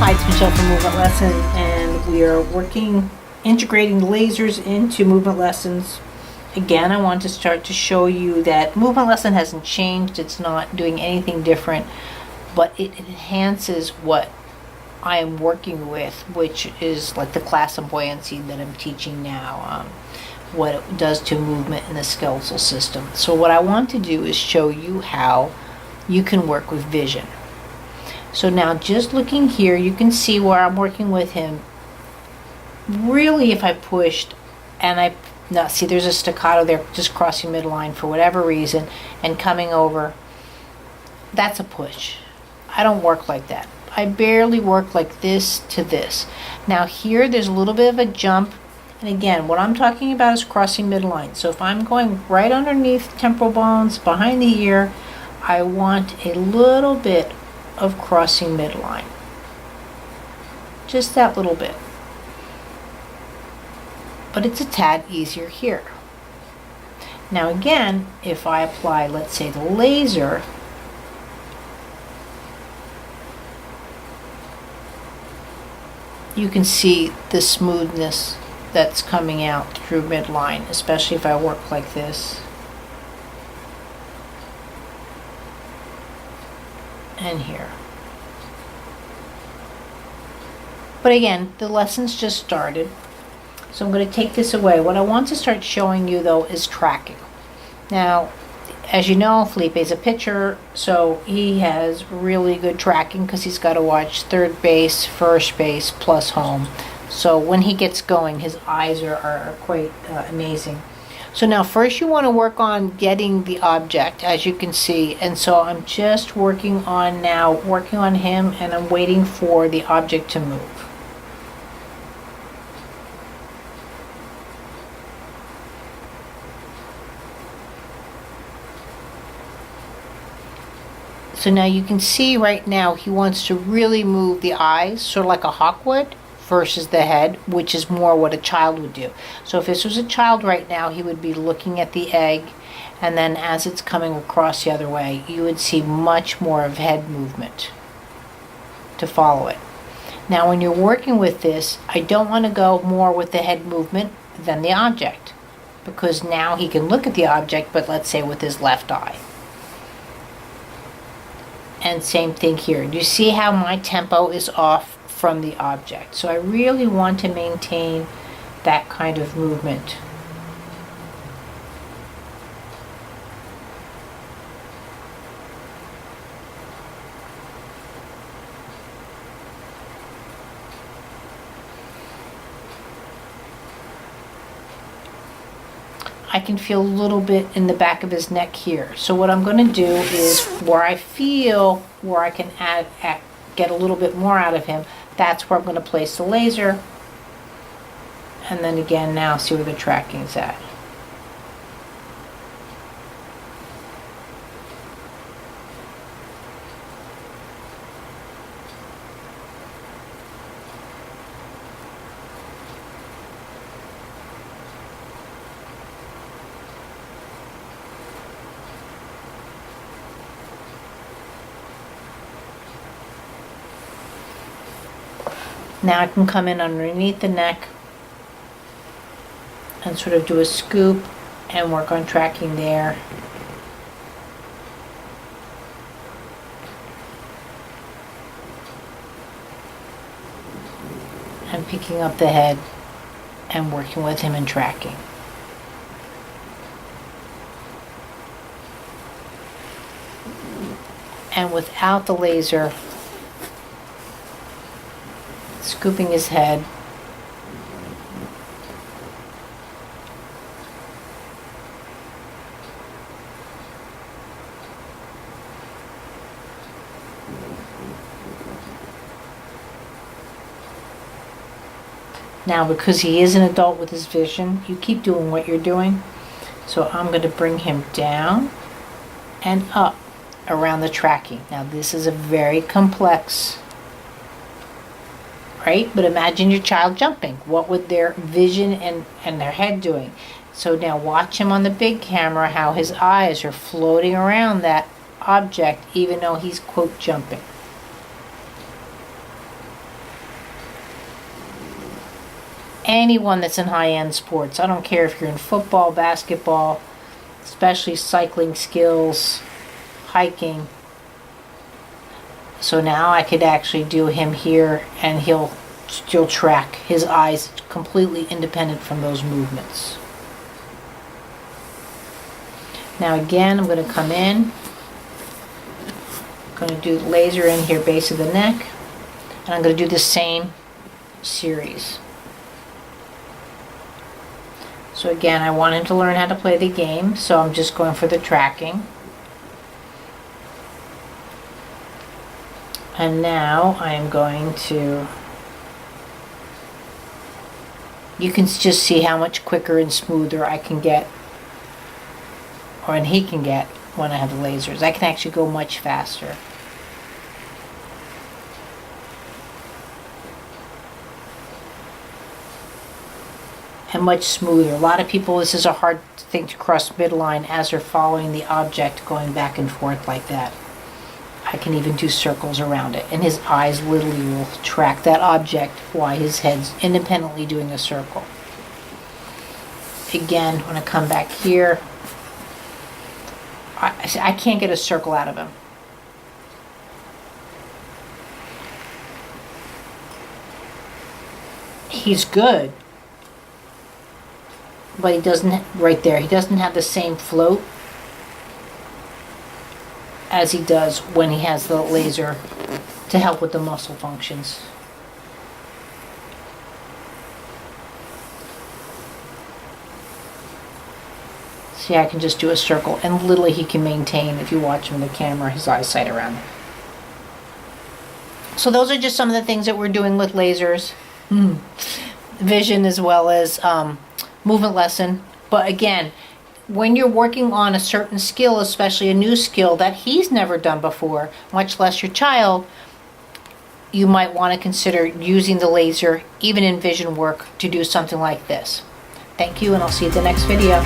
Hi, it's Michelle from Movement Lesson, and we are integrating lasers into movement lessons. Again, I want to start to show you that movement lesson hasn't changed. It's not doing anything different, but it enhances what I am working with, which is like the class on buoyancy that I'm teaching now, what it does to movement in the skeletal system. So what I want to do is show you how you can work with vision. So now just looking here, you can see where I'm working with him. Really, if I pushed and now see there's a staccato there just crossing midline for whatever reason and coming over, that's a push. I don't work like that. I barely work like this to this. Now here there's a little bit of a jump, and again what I'm talking about is crossing midline. So if I'm going right underneath temporal bones behind the ear, I want a little bit of crossing midline, just that little bit, but it's a tad easier here. Now again, if I apply, let's say, the laser, you can see the smoothness that's coming out through midline, especially if I work like this. And here. But again, the lesson's just started, so I'm going to take this away. What I want to start showing you though is tracking. Now, as you know, Felipe's a pitcher, so he has really good tracking because he's got to watch third base, first base, plus home. So when he gets going, his eyes are quite amazing. So now first you want to work on getting the object, as you can see, and so I'm just working on him, and I'm waiting for the object to move. So now you can see right now he wants to really move the eyes, sort of like a hawk would, versus the head, which is more what a child would do. So if this was a child right now, he would be looking at the egg, and then as it's coming across the other way, you would see much more of head movement to follow it. Now when you're working with this, I don't want to go more with the head movement than the object, because now he can look at the object, but let's say with his left eye. And same thing here. Do you see how my tempo is off from the object? So I really want to maintain that kind of movement. I can feel a little bit in the back of his neck here. So what I'm going to do is where I feel where I can get a little bit more out of him, that's where I'm going to place the laser. And then again, now see where the tracking is at. Now I can come in underneath the neck and sort of do a scoop and work on tracking there. And picking up the head and working with him and tracking. And without the laser, scooping his head. Now, because he is an adult with his vision, you keep doing what you're doing. So I'm going to bring him down and up around the tracking. Now, this is a very complex, right? But imagine your child jumping. What would their vision and their head doing? So now watch him on the big camera, how his eyes are floating around that object, even though he's, quote, jumping. anyone that's in high-end sports. I don't care if you're in football, basketball, especially cycling skills, hiking. So now I could actually do him here, and he'll still track his eyes completely independent from those movements. Now again, I'm going to come in. I'm going to do the laser in here, base of the neck, and I'm going to do the same series. So again, I want him to learn how to play the game, so I'm just going for the tracking. And now I am going to, you can just see how much quicker and smoother I can get, or and he can get, when I have the lasers. I can actually go much faster. And much smoother. A lot of people, this is a hard thing to cross midline as they're following the object going back and forth like that. I can even do circles around it, and his eyes literally will track that object while his head's independently doing a circle. Again, when I come back here, I can't get a circle out of him. He's good, but he doesn't, right there, he doesn't have the same float as he does when he has the laser to help with the muscle functions. See, I can just do a circle, and literally he can maintain, if you watch him in the camera, his eyesight around there. So those are just some of the things that we're doing with lasers. Vision as well as movement lesson. But again, when you're working on a certain skill, especially a new skill that he's never done before, much less your child, you might want to consider using the laser, even in vision work, to do something like this. Thank you, and I'll see you at the next video.